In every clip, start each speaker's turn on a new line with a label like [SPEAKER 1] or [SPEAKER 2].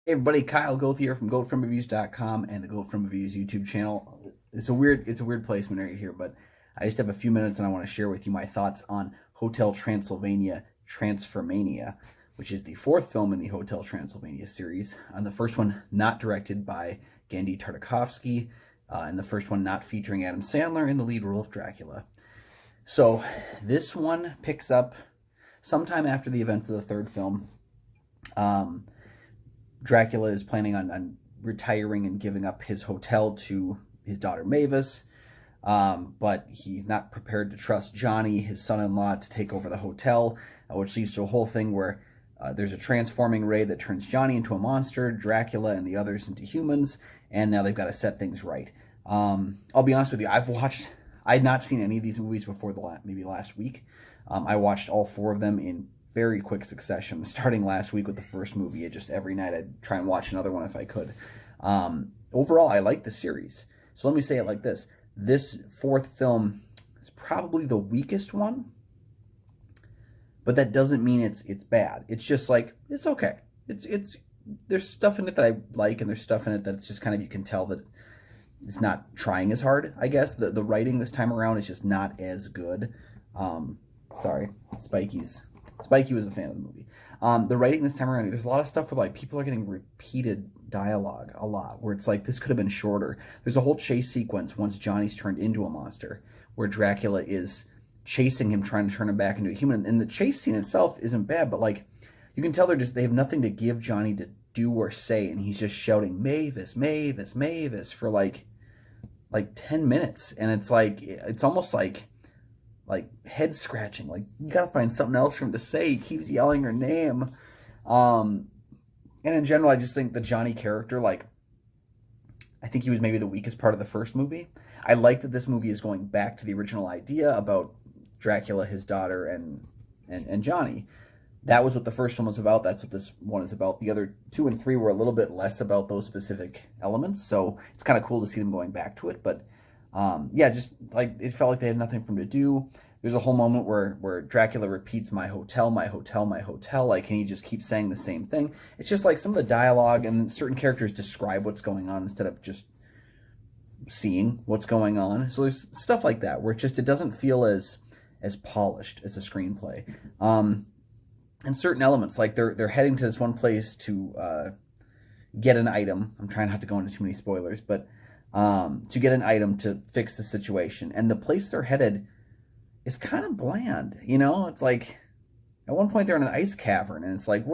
[SPEAKER 1] Hey everybody, Kyle Goth here from GoatFromReviews.com and the Goat From Reviews YouTube channel. It's a weird placement right here, but I just have a few minutes and I want to share with you my thoughts on Hotel Transylvania Transformania, which is the fourth film in the Hotel Transylvania series. And the first one not directed by Genndy Tartakovsky, and the first one not featuring Adam Sandler in the lead role of Dracula. So this one picks up sometime after the events of the third film. Dracula is planning on retiring and giving up his hotel to his daughter Mavis, but he's not prepared to trust Johnny, his son-in-law, to take over the hotel, which leads to a whole thing where there's a transforming ray that turns Johnny into a monster, Dracula and the others into humans, and now they've got to set things right. I'll be honest with you, I had not seen any of these movies before maybe last week. I watched all four of them in very quick succession, starting last week with the first movie. Just every night I'd try and watch another one if I could. Overall, I like the series. So let me say it like this. This fourth film is probably the weakest one, but that doesn't mean it's bad. It's just like, it's okay. It's there's stuff in it that I like, and there's stuff in it that's just kind of, you can tell that it's not trying as hard, I guess. The writing this time around is just not as good. Sorry, Spikey was a fan of the movie. The writing this time around, there's a lot of stuff where like people are getting repeated dialogue a lot, where it's like this could have been shorter. There's a whole chase sequence once Johnny's turned into a monster, where Dracula is chasing him, trying to turn him back into a human. And the chase scene itself isn't bad, but like you can tell they have nothing to give Johnny to do or say, and he's just shouting Mavis, Mavis, Mavis for like 10 minutes, and it's like it's almost like head scratching. Like, you gotta find something else for him to say. He keeps yelling her name. And in general, I just think the Johnny character, like, I think he was maybe the weakest part of the first movie. I like that this movie is going back to the original idea about Dracula, his daughter, and Johnny. That was what the first one was about. That's what this one is about. The other 2 and 3 were a little bit less about those specific elements, so it's kind of cool to see them going back to it. But yeah, just like it felt like they had nothing for him to do. There's a whole moment where Dracula repeats my hotel, my hotel, my hotel, like, and he just keeps saying the same thing. It's just like some of the dialogue and certain characters describe what's going on instead of just seeing what's going on. So there's stuff like that where it doesn't feel as polished as a screenplay. And certain elements, like they're heading to this one place to get an item. I'm trying not to go into too many spoilers, but to get an item to fix the situation. And the place they're headed is kind of bland, you know? It's like, at one point they're in an ice cavern, and it's like,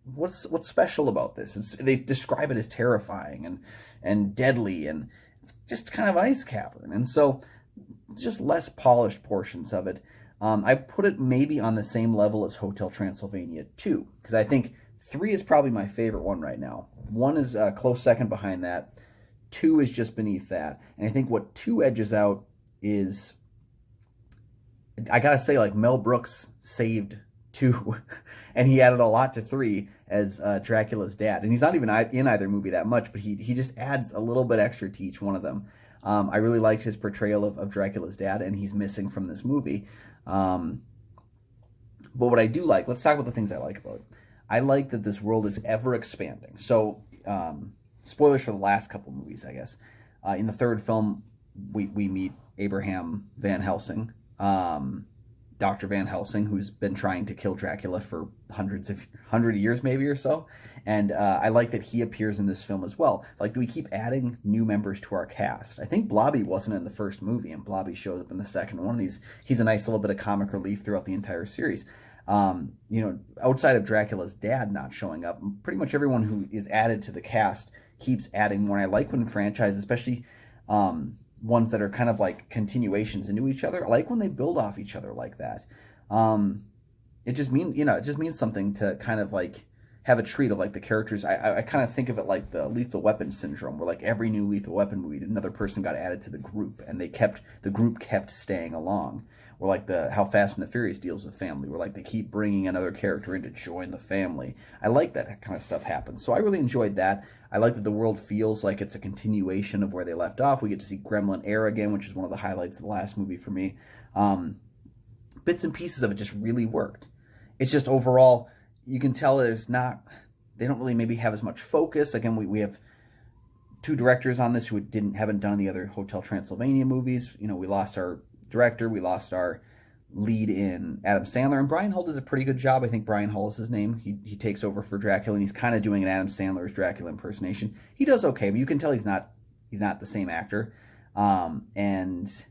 [SPEAKER 1] what's special about this? They describe it as terrifying and deadly, and it's just kind of an ice cavern. And so, just less polished portions of it. I put it maybe on the same level as Hotel Transylvania 2, because I think 3 is probably my favorite one right now. 1 is a close second behind that. 2 is just beneath that. And I think what 2 edges out is, I gotta say, like, Mel Brooks saved 2, and he added a lot to 3 as Dracula's dad. And he's not even in either movie that much, but he just adds a little bit extra to each one of them. I really liked his portrayal of Dracula's dad, and he's missing from this movie. But what I do like, let's talk about the things I like about it. I like that this world is ever expanding. So, spoilers for the last couple movies, I guess. In the third film, we meet Abraham Van Helsing, Dr. Van Helsing, who's been trying to kill Dracula for 100 years maybe or so. And I like that he appears in this film as well. Like, we keep adding new members to our cast. I think Blobby wasn't in the first movie, and Blobby shows up in the second one. He's a nice little bit of comic relief throughout the entire series. You know, outside of Dracula's dad not showing up, pretty much everyone who is added to the cast keeps adding more. And I like when franchises, especially ones that are kind of like continuations into each other, I like when they build off each other like that. It just means something to kind of like have a treat of like the characters. I kind of think of it like the Lethal Weapon syndrome, where like every new Lethal Weapon movie, another person got added to the group, and the group kept staying along. Or like how Fast and the Furious deals with family, where like they keep bringing another character in to join the family. I like that kind of stuff happens. So I really enjoyed that. I like that the world feels like it's a continuation of where they left off. We get to see Gremlin Air again, which is one of the highlights of the last movie for me. Bits and pieces of it just really worked. It's just overall, you can tell there's not they don't really maybe have as much focus. Again, we have two directors on this who haven't done the other Hotel Transylvania movies. You know, we lost our director, we lost our lead in Adam Sandler, and Brian Hull does a pretty good job. I think Brian Hull is his name. He takes over for Dracula, and he's kind of doing an Adam Sandler's Dracula impersonation. He does okay, but you can tell he's not the same actor. And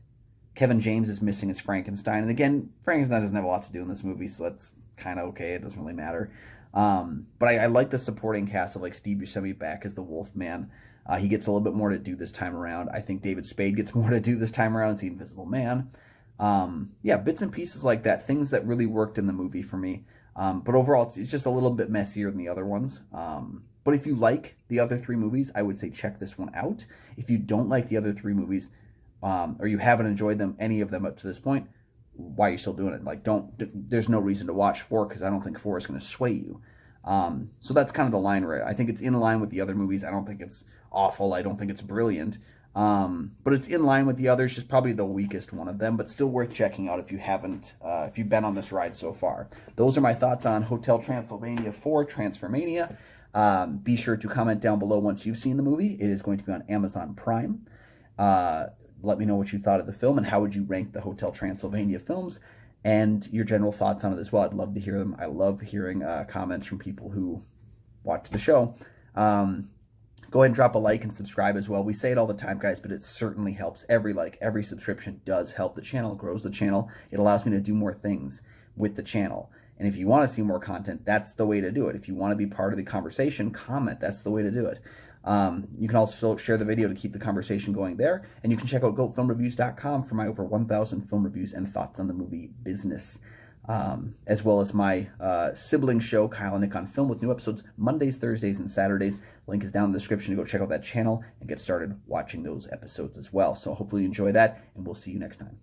[SPEAKER 1] Kevin James is missing as Frankenstein, and again, Frankenstein doesn't have a lot to do in this movie, so that's kind of okay. It doesn't really matter. But I like the supporting cast of like Steve Buscemi back as the Wolfman. He gets a little bit more to do this time around. I think David Spade gets more to do this time around as the Invisible Man. Yeah, bits and pieces like that, things that really worked in the movie for me. But overall, it's just a little bit messier than the other ones. But if you like the other three movies, I would say check this one out. If you don't like the other three movies, or you haven't enjoyed any of them up to this point, why are you still doing it? Like, there's no reason to watch 4, because I don't think 4 is going to sway you. So that's kind of the line where I think it's in line with the other movies. I don't think it's awful. I don't think it's brilliant. But it's in line with the others, just probably the weakest one of them, but still worth checking out if you haven't, if you've been on this ride so far. Those are my thoughts on Hotel Transylvania 4, Transformania. Be sure to comment down below once you've seen the movie. It is going to be on Amazon Prime. Let me know what you thought of the film and how would you rank the Hotel Transylvania films and your general thoughts on it as well. I'd love to hear them. I love hearing comments from people who watch the show. Go ahead and drop a like and subscribe as well. We say it all the time, guys, but it certainly helps. Every like, every subscription does help the channel. It grows the channel. It allows me to do more things with the channel. And if you want to see more content, that's the way to do it. If you want to be part of the conversation, comment. That's the way to do it. You can also share the video to keep the conversation going there. And you can check out goatfilmreviews.com for my over 1,000 film reviews and thoughts on the movie business. As well as my sibling show, Kyle and Nick on Film, with new episodes Mondays, Thursdays, and Saturdays. Link is down in the description to go check out that channel and get started watching those episodes as well. So hopefully you enjoy that, and we'll see you next time.